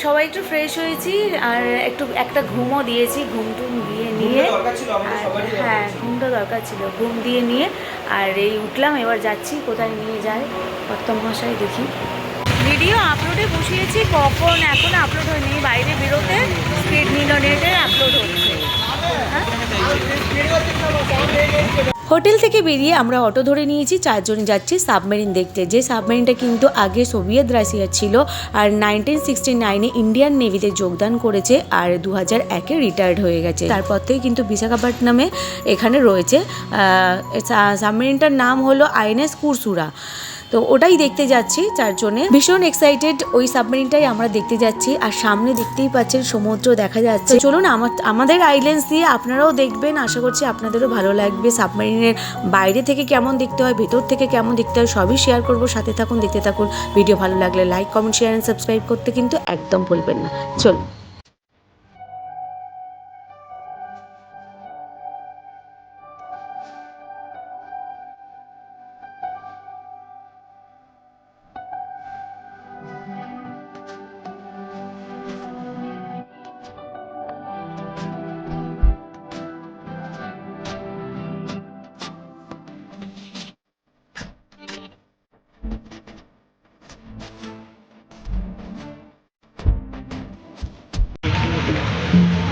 সবাই একটু ফ্রেশ হয়েছি আর একটা ঘুমও দিয়েছি, ঘুম দিয়ে নিয়ে, হ্যাঁ ঘুমটা দরকার ছিল, ঘুম দিয়ে নিয়ে আর এই উঠলাম। এবার যাচ্ছি, কোথায় নিয়ে যায় কর্তমশাই দেখি। ভিডিও আপলোডে বসিয়েছি, কখন এখনো আপলোড হয়নি, বাইরে বেরোতে স্পিড নিল নেটে আপলোড হচ্ছে। হোটেল থেকে বেরিয়ে আমরা অটো ধরে নিয়েছি, 4 জন যাচ্ছি সাবমেরিন দেখতে। যে সাবমেরিনটা কিন্তু আগে সোভিয়েত রাশিয়ার ছিল আর 1969-এ ইন্ডিয়ান নেভিতে যোগদান করেছে আর 2001-এ রিটায়ার্ড হয়ে গেছে। তারপর থেকে কিন্তু বিশাখাপট্টনমে এখানে রয়েছে। সাবমেরিনটার নাম হলো আইএনএস কুরসুরা। তো ওটাই দেখতে যাচ্ছি 4 জনে, ভীষণ এক্সাইটেড। ওই সাবমেরিনটাই আমরা দেখতে যাচ্ছি আর সামনে দেখতেই পাচ্ছেন সমুদ্র দেখা যাচ্ছে। চলুন আমাদের আইল্যান্ডস দিয়ে আপনারাও দেখবেন, আশা করছি আপনাদেরও ভালো লাগবে। সাবমেরিনের বাইরে থেকে কেমন দেখতে হয়, ভেতর থেকে কেমন দেখতে হয় সবই শেয়ার করব, সাথে থাকুন, দেখতে থাকুন। ভিডিও ভালো লাগলে like, comment, share and subscribe করতে কিন্তু একদম ভুলবেন না। চলুন।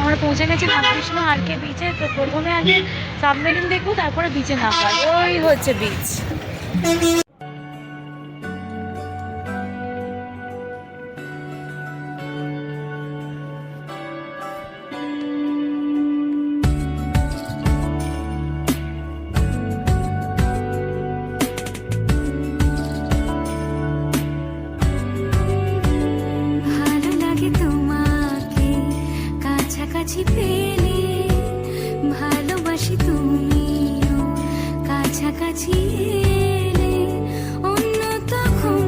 আমরা পৌঁছে গেছি রামকৃষ্ণ আরকে বিচে। তো প্রথমে আগে সাবমেরিন দেখবো, তারপরে বিচে নামবো। ওই হচ্ছে বিচ। কাছাকাছি পেলে ভালোবাসি, তুমিও কাছাকাছি এলে অন্য তখন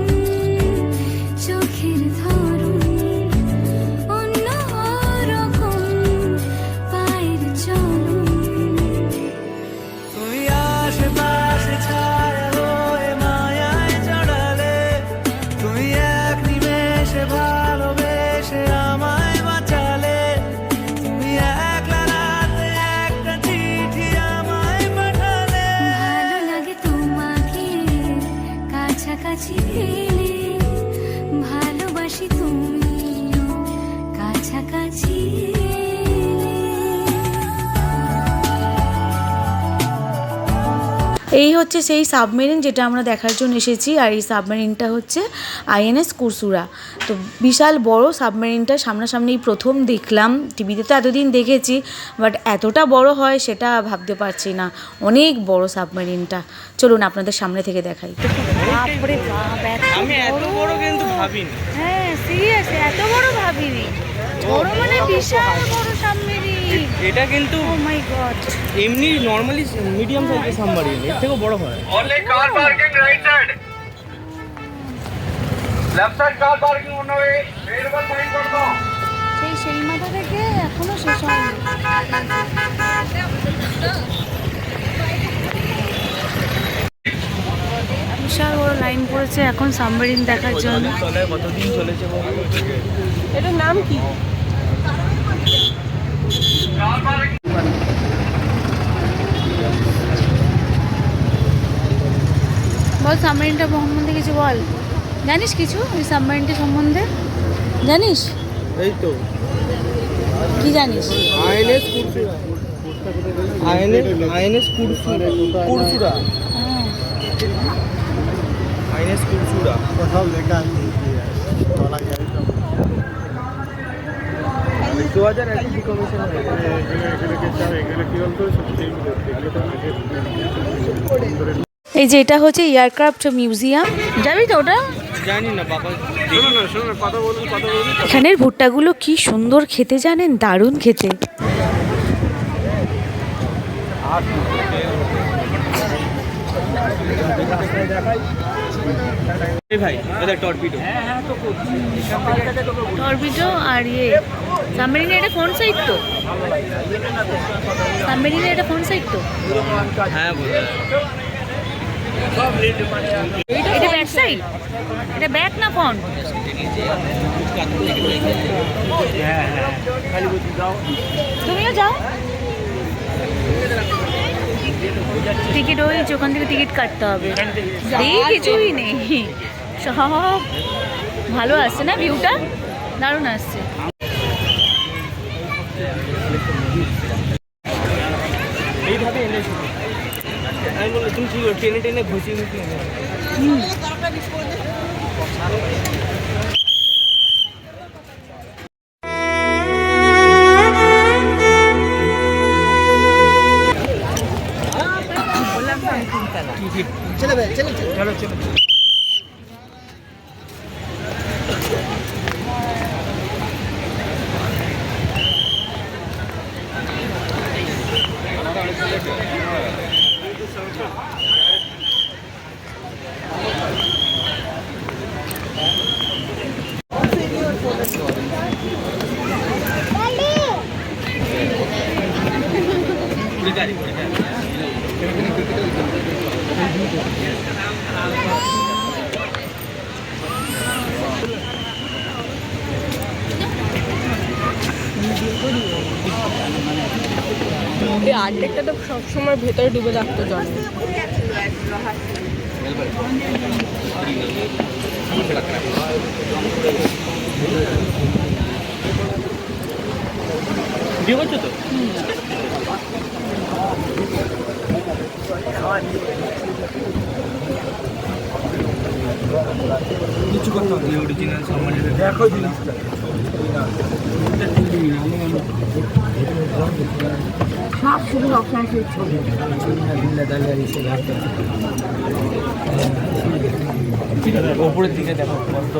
চোখের ধরন অন্য রকম পায়ের চলন। তুমি আশেপাশে ছায়া হয়ে মায়ায় জড়ালে, তুমি এক নিমেষে ভালোবেসে আমায় বাঁচালে, তুমি একলা রাতে একটা চিঠি আমায় পাঠালে। ভালো লাগে তোমাকে কাছাকাছি পেলে, ভালোবাসি তুমিও কাছাকাছি এলে। এই হচ্ছে সেই সাবমেরিন যেটা আমরা দেখার জন্য এসেছি। আর এই সাবমেরিনটা হচ্ছে আইএনএস কুরসুরা। তো বিশাল বড় সাবমেরিনটা, সামনাসামনি প্রথম দেখলাম। টিভিতে তো এতদিন দেখেছি, বাট এতটা বড় হয় সেটা ভাবতে পারছি না। অনেক বড় সাবমেরিনটা। চলুন আপনাদের সামনে থেকে দেখাই। বাপরে বাপ, আমি এত বড় কিন্তু ভাবিনি। হ্যাঁ সিরিয়াস, এত বড় ভাবিনি। বড় মানে বিশাল বড় সাবমেরিন। এটা কিন্তু ও মাই গড, এমনি নরমালি মিডিয়াম সাইজের সাবমারিন, এর থেকেও বড় হয়। Only car parking right side. Left side car parking on the way. Available sign for now. সেই মাথা থেকে এখনো শেষ হয়নি। বিশাল বড় লাইন পড়েছে এখন সাবমেরিন দেখার জন্য। কতদিন চলেছে? এটার নাম কি? Car parking. বল সাবমেরিনটা সম্বন্ধে কিছু বল। জানিস কিছু এই সাবমেরিনটা সম্বন্ধে? জানিস? এই তো কি জানিস? INS Kursura. INS Kursura. Kursura. INS Kursura. কোথাও লেখা আছে বলা যায় তো। 2001 ডিকমিশন হয়ে গেছে। এগুলো কি বলতো সত্যি এগুলো তো আগে এই যে এটা হচ্ছে এয়ারক্রাফট মিউজিয়াম, যাবি তো ওটা? জানি না বাবা। শোনো কথা বলুন। এখানের ভুট্টাগুলো কি সুন্দর খেতে, জানেন? দারুণ খেতে। এই ভাই এটা টর্পিডো। টর্পিডো আর ইয়ে সাবমেরিনের এটা ফ্রন্ট সাইড তো? সাবমেরিনের এটা ফ্রন্ট সাইড তো? হ্যাঁ বলে এটা ব্যাক সাইড? এটা ব্যাক না ফ্রন্ট? হ্যাঁ হ্যাঁ কালীপতি যাও। তুমিও যাও। টিকিট ওই ওখান থেকে টিকিট কাটতে হবে। এই কিছুই নেই, সব ভালো আসছে না, ভিউটা দারুণ আসছে। এইভাবে এনে আমি বললাম তুমি কি টেনে টেনে ঘুষিয়ে ঘুষিয়ে এনে চলো চলো। এই আর্ধেকটা তো সবসময় ভেতরে ডুবে থাকতো জল। বিয়ে করছো তো? কিছু করতে হবে অরিজিনাল সম্মানিত দেখো জিনিসটা সব শুধু সবসময় সেই ছবি ওপরের দিকে দেখো কত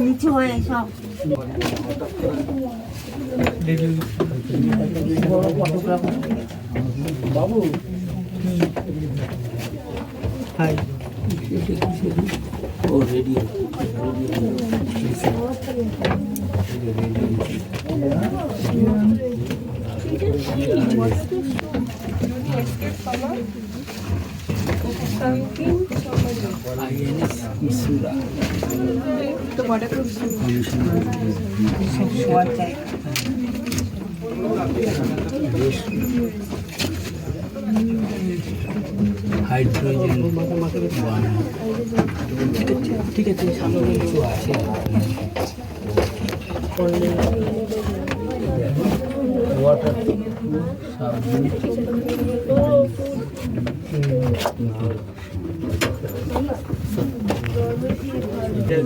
নিচু হয়ে সব বাবু হাই ও রেডিও হাইড্রোজেন ঠিক আছে সামনে কিছু আছে ওয়াটার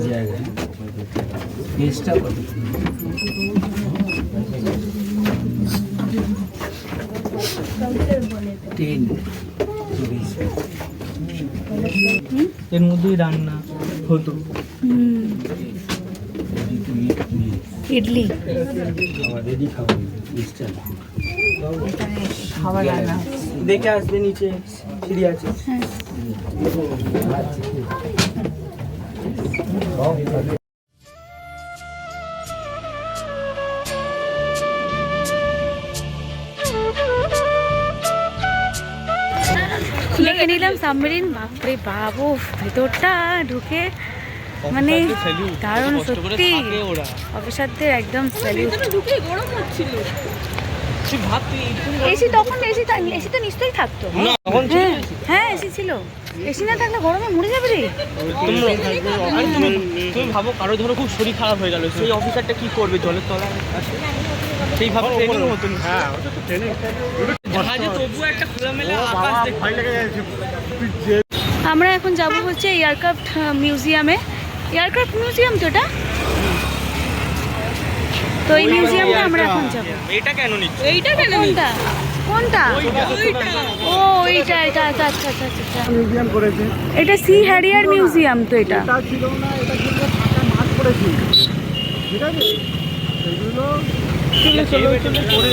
জায়গা চেষ্টা করি এর মধ্যেই রান্না হতো ইডলি রেডি খাবার খাবার রান্না দেখে আসবে নিচে সিঁড়ি আছে দেখে নিলাম সাবমেরিন। বাপরে বাবু, ভেতরটা ঢুকে মানে অফিসারদের salute, দারুণ কত কষ্ট করে সত্যি থাকে ওরা। অফিসারদের একদম স্যালিউট। ভেতরে ঢুকে গরম হচ্ছিল। তুই ভাব তুই এইটুকু এসি তখন এসি তো নিশ্চয়ই থাকতো। না তখন ছিল হ্যাঁ হ্যাঁ এসি ছিল। এসি না থাকলে গরমে মরে যাবে রে। তুমি ভাবো কারো ধরো খুব শরীর খারাপ হয়ে গেল, সেই অফিসারটা কি করবে জলের তলায় আসে? সেইভাবে ট্রেনিং হতো না। হ্যাঁ ওটা তো ট্রেনিং জাহাজে তবুও একটা খোলামেলা আকাশ দেখতে ভয় লেগে যাচ্ছে তুই যে আমরা এখন যাব হচ্ছে এয়ারক্রাফট মিউজিয়ামে। এয়ারক্রাফট মিউজিয়াম তো এটা, তো এই মিউজিয়ামটা আমরা এখন যাব। এটা কেন নিচ্ছ? এইটা কেন কোনটা কোনটা? ওইটা ও এইটা এটা আচ্ছা আচ্ছা আচ্ছা আচ্ছা। মিউজিয়াম করেছে এটা সি হ্যারিয়ার মিউজিয়াম তো এটা। এটা ছিল না, এটা ছিল ফাঁকা মাঠ করেছে, ঠিক আছে এগুলো করে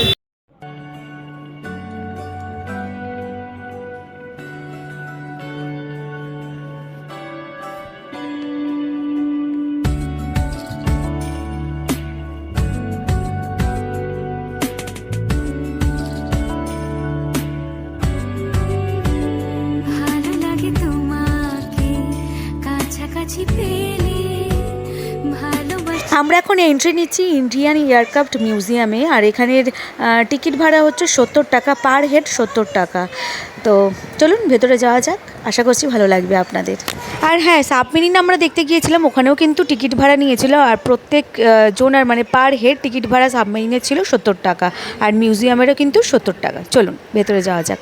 ভালো লাগে তোমাকে কাছাকাছি পেলে ভালোবাসি আমরা এখন এন্ট্রি নিচ্ছি ইন্ডিয়ান এয়ারক্রাফট মিউজিয়ামে। আর এখানের টিকিট ভাড়া হচ্ছে 70 টাকা, পার হেড 70 টাকা। তো চলুন ভেতরে যাওয়া যাক, আশা করছি ভালো লাগবে আপনাদের। আর হ্যাঁ, সাবমেরিন আমরা দেখতে গিয়েছিলাম, ওখানেও কিন্তু টিকিট ভাড়া নিয়েছিল। আর প্রত্যেক জোনার মানে পার হেড টিকিট ভাড়া সাবমেরিনের ছিল 70 টাকা, আর মিউজিয়ামেরও কিন্তু 70 টাকা। চলুন ভেতরে যাওয়া যাক।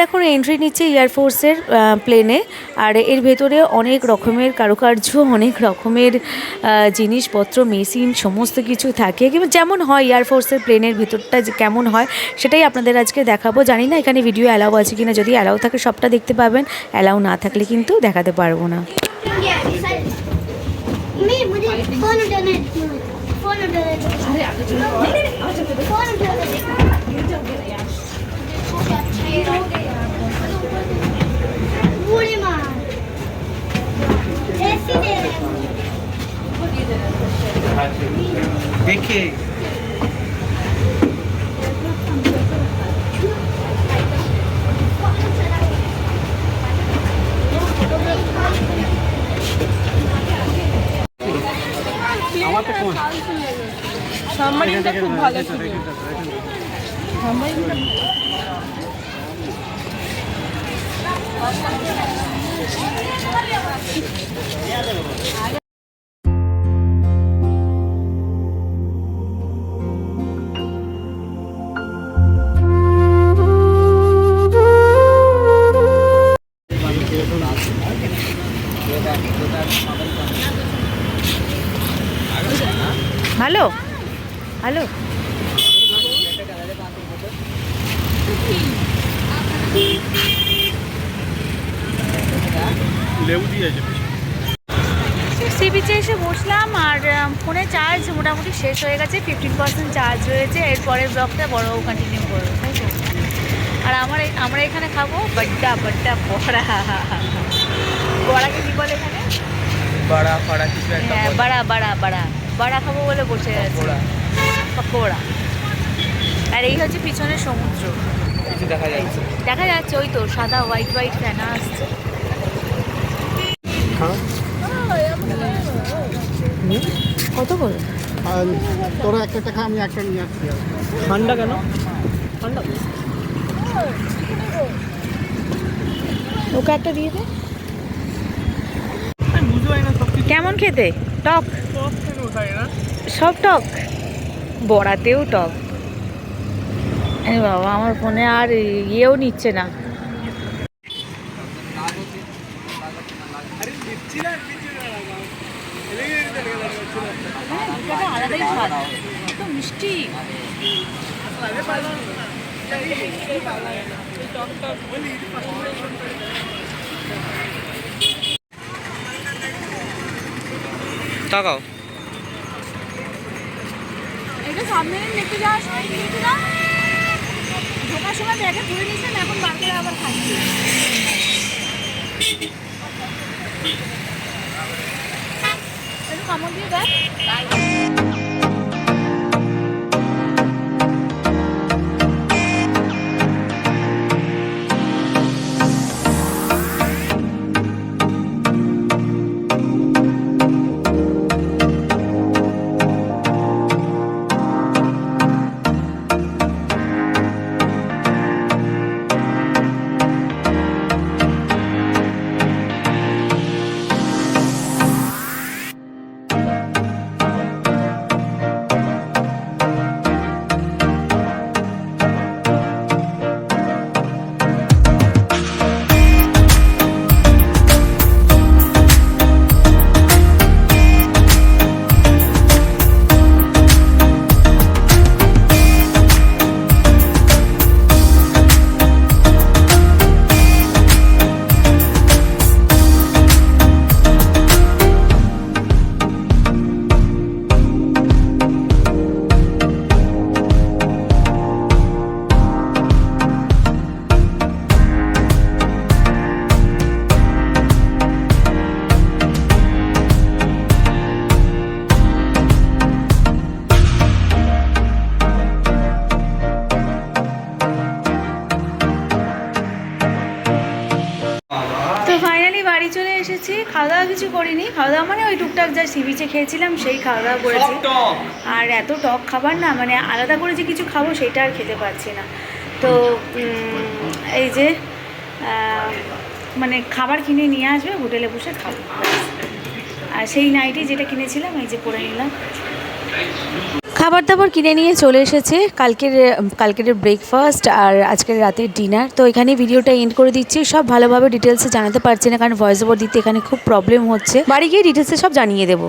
এখন এন্ট্রি নিচ্ছে এয়ারফোর্সের প্লেনে। আর এর ভেতরে অনেক রকমের কারুকার্য, অনেক রকমের জিনিসপত্র, মেশিন, সমস্ত কিছু থাকে। কিন্তু যেমন হয় এয়ারফোর্সের প্লেনের ভেতরটা যে কেমন হয় সেটাই আপনাদের আজকে দেখাবো। জানি না এখানে ভিডিও অ্যালাউ আছে কিনা, যদি অ্যালাউ থাকে সবটা দেখতে পাবেন, অ্যালাউ না থাকলে কিন্তু দেখাতে পারবো না। मुझे फोन उठाना है, फोन उठाना है। फोन उठाना है। पूरी माँ ऐसी दे रहे हैं। দেখে সাবমারিনটা খুব ভালো ছিল। ভালো ভালো। লেবু দিয়েছে। সি বিচে এসে বসলাম আর ফোনে চার্জ মোটামুটি শেষ হয়ে গেছে, 15% চার্জ রয়েছে। এরপরের ব্লগটা বড় কন্টিনিউ করবো, তাই তো। আর আমরা এখানে খাবো বড্ডা বড্ডা বড়া। বড়াকে কি বলে এখানে? বড়া ফড়া কিছু একটা হ্যাঁ, বলে। বড়া বড়া বড়া বড়া খাবো বলে বসে আছে, পকোড়া। পকোড়া। আর এই হচ্ছে পিছনের সমুদ্র, কিছু দেখা যাচ্ছে। দেখা যাচ্ছে ওই তো সাদা হোয়াইট হোয়াইট ফেনা আসছে। কত করে? তোরা একটা টাকা, আমি একটা নিয়ে আসছি। ঠান্ডা কেন? ঠান্ডা ওকে একটা দিয়ে দে। বুঝতে পারি না সব কিছু। কেমন খেতে? টক? টক কেন খাই না? সব টক, বড়াতেও টক। এই বাবা, আমার ফোনে আর ইয়েও নিচ্ছে না। আলাদাই স্বাদ, তো মিষ্টি। তাকাও। এটা সামনে দেখতে যাওয়ার সময় কিনেছিলাম, ঢোকার সময় ব্যাগে ধরে নিয়েছিলাম, এখন বার করে আবার খাচ্ছি। একটু কামড় দিয়ে দেখ। বাড়ি চলে এসেছি। খাওয়া দাওয়া কিছু করিনি, খাওয়া দাওয়া মানে ওই টুকটাক যা সি বিচে খেয়েছিলাম সেই খাওয়া দাওয়া করেছি। আর এত টক খাবার না, মানে আলাদা করে যে কিছু খাবো সেটা আর খেতে পারছি না। তো এই যে মানে খাবার কিনে নিয়ে আসবে, হোটেলে বসে খাবো। আর সেই নাইটি যেটা কিনেছিলাম এই যে পরে নিলাম। খাবার দাবার কিনে নিয়ে চলে এসেছে কালকের ব্রেকফাস্ট আর আজকের রাতের ডিনার। তো এখানে ভিডিওটা এন্ড করে দিচ্ছি। সব ভালোভাবে ডিটেলসে জানাতে পারছি না কারণ ভয়েস ওভার দিতে এখানে খুব প্রবলেম হচ্ছে, বাড়ি গিয়ে ডিটেলসে সব জানিয়ে দেবো।